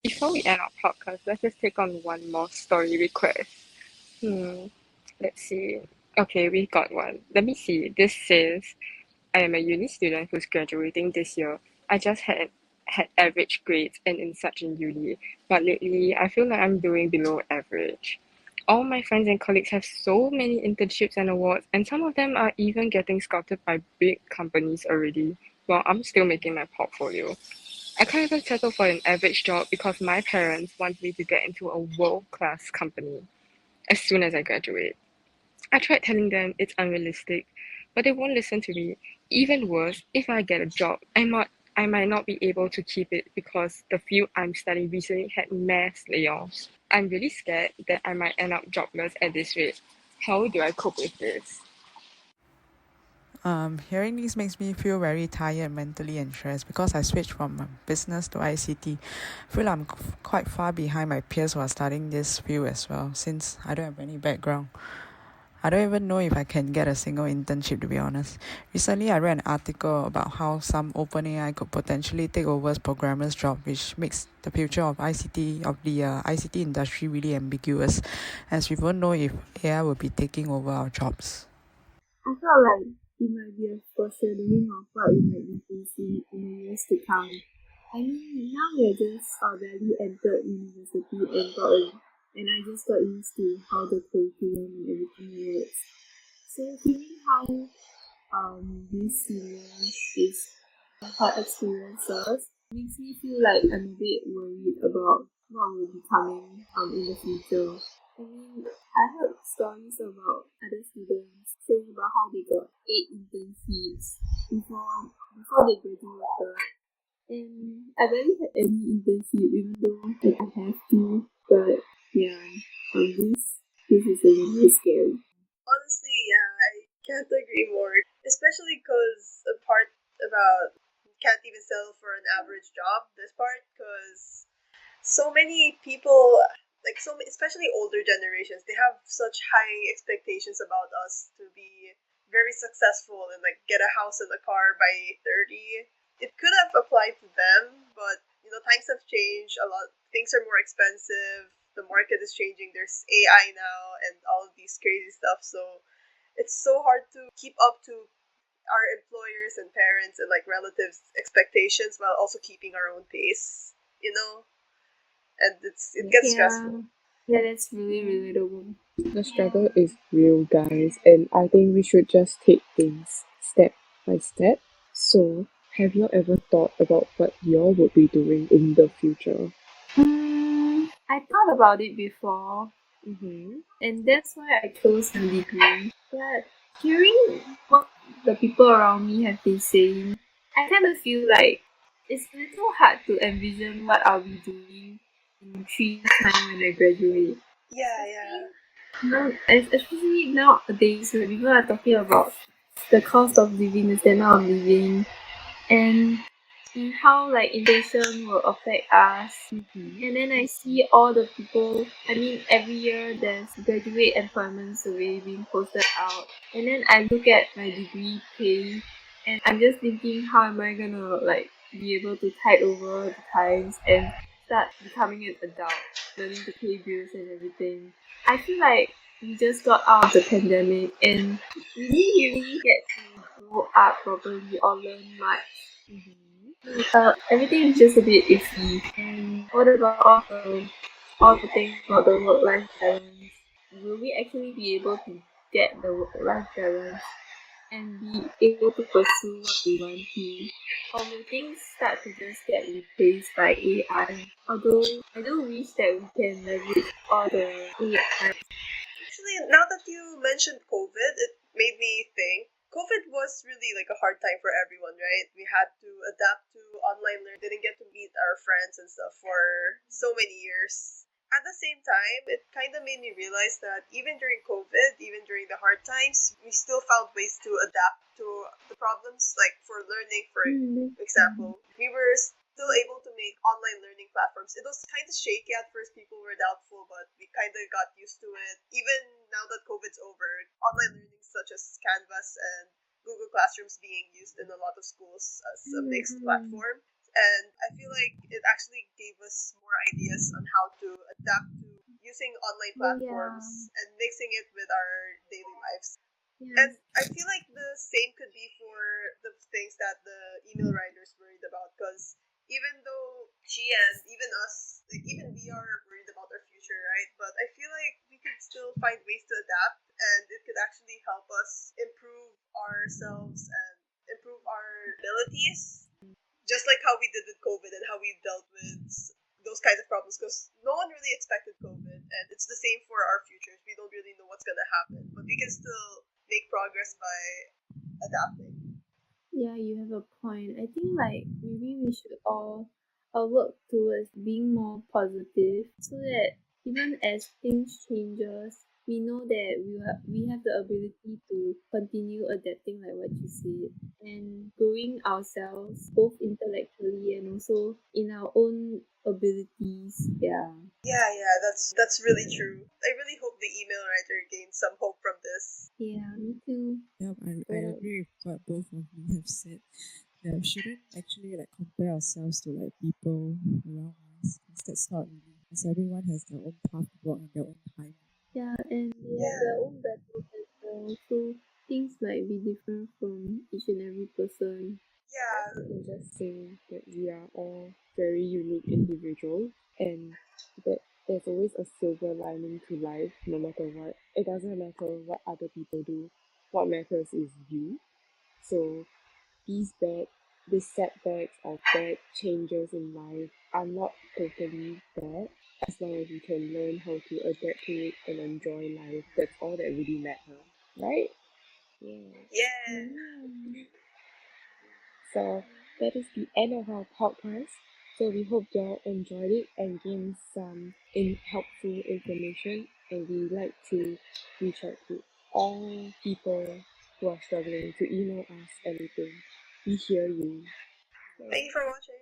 Before we end our podcast, let's just take on one more story request. Hmm, let's see. Okay, we got one. Let me see. This says, I am a uni student who's graduating this year. I just had average grades and in such in uni, but lately I feel like I'm doing below average. All my friends and colleagues have so many internships and awards, and some of them are even getting scouted by big companies already, while I'm still making my portfolio. I can't even settle for an average job because my parents want me to get into a world class company as soon as I graduate. I tried telling them it's unrealistic, but they won't listen to me. Even worse, if I get a job, I might not be able to keep it because the field I'm studying recently had mass layoffs. I'm really scared that I might end up jobless at this rate. How do I cope with this? Hearing this makes me feel very tired mentally and stressed because I switched from business to ICT. I feel I'm quite far behind my peers who are starting this field as well since I don't have any background. I don't even know if I can get a single internship, to be honest. Recently, I read an article about how some OpenAI could potentially take over programmers' job, which makes the future of the ICT industry really ambiguous, as we won't know if AI will be taking over our jobs. I felt like it might be a foreshadowing of what we might be facing in the years to come. I mean, now we're just barely entered university and I just got used to how the curriculum and everything works. So hearing how these seniors is her experiences makes me feel like I'm a bit worried about what will be coming in the future. I mean, I heard stories about other students saying about how they got 8 internships before they graduated. And I barely had any internship even though I have to. But yeah, this is a little scary. Honestly, yeah, I can't agree more. Especially because the part about can't even settle for an average job. This part, because so many people, like especially older generations, they have such high expectations about us to be very successful and like get a house and a car by 30. It could have applied to them, but times have changed a lot. Things are more expensive. The market is changing. There's AI now and all of these crazy stuff. So it's so hard to keep up to our employers and parents and like relatives expectations while also keeping our own pace, and it gets Yeah, stressful. yeah, that's really relatable. The struggle is real, guys, and I think we should just take things step by step. So, have you ever thought about what you would be doing in the future? I thought about it before, Mm-hmm. and that's why I chose the degree. But hearing what the people around me have been saying, I kind of feel like it's a little hard to envision what I'll be doing in 3 years' time when I graduate. Yeah, yeah. Especially nowadays when people are talking about the cost of living, the standard of living, and how like inflation will affect us. Mm-hmm. And then I see all the people, I mean, every year there's graduate employment survey being posted out. And then I look at my degree pay and I'm just thinking, how am I gonna like be able to tide over the times and start becoming an adult, learning to pay bills and everything. I feel like we just got out of the pandemic and we didn't really get to grow up properly or learn much. Mm-hmm. Everything is just a bit iffy. And what about all the things about the work-life balance? Will we actually be able to get the work-life balance and be able to pursue what we want to? Or will things start to just get replaced by AI? Although I do wish that we can leverage all the AI. Actually, now that you mentioned COVID, it made me think. COVID was really like a hard time for everyone, right? We had to adapt to online learning, didn't get to meet our friends and stuff for so many years. At the same time, it kind of made me realize that even during COVID, even during the hard times, we still found ways to adapt to the problems. Like for learning, for Mm. example, we were still able to make online learning platforms. It was kind of shaky at first. People were doubtful, but we kind of got used to it. Even now that COVID's over, online learning such as Canvas and Google Classrooms being used in a lot of schools as a mixed Mm-mm. platform. And I feel like it actually gave us more ideas on how to adapt to using online Oh yeah. platforms and mixing it with our daily lives. Yes. And I feel like the same could be for the things that the email writers worried about, because even though she and even us, like even we are worried about our future, right? But I feel like we could still find ways to adapt, and it could actually help us improve ourselves and improve our abilities, just like how we did with COVID and how we dealt with those kinds of problems, because no one really expected COVID, and it's the same for our futures. We don't really know what's gonna happen, but we can still make progress by adapting. Yeah, you have a point. I think like maybe we should all work towards being more positive so that even as things changes, we know that we have the ability to continue adapting like what you said and growing ourselves both intellectually and also in our own abilities. Yeah. Yeah, that's really true. I really hope the email writer gains some hope from this. Yeah, me too. Yep, I But agree with what both of you have said. Yeah, we shouldn't actually like compare ourselves to like people around us, because that's not really, because everyone has their own path to walk and their own time. yeah, and they have their Yeah, own battles as well. So things might be different from each and every person. I yeah, can just say that we are all very unique individuals and that there's always a silver lining to life no matter what. It doesn't matter what other people do. What matters is you. So these bad these setbacks or bad changes in life are not totally bad as long as you can learn how to adapt to it and enjoy life. That's all that really matters. Right? Yeah. yeah. Yeah. So that is the end of our podcast. So we hope y'all enjoyed it and gained some helpful information. And we like to reach out to all people who are struggling to email us anything. We hear you. Thank you for watching.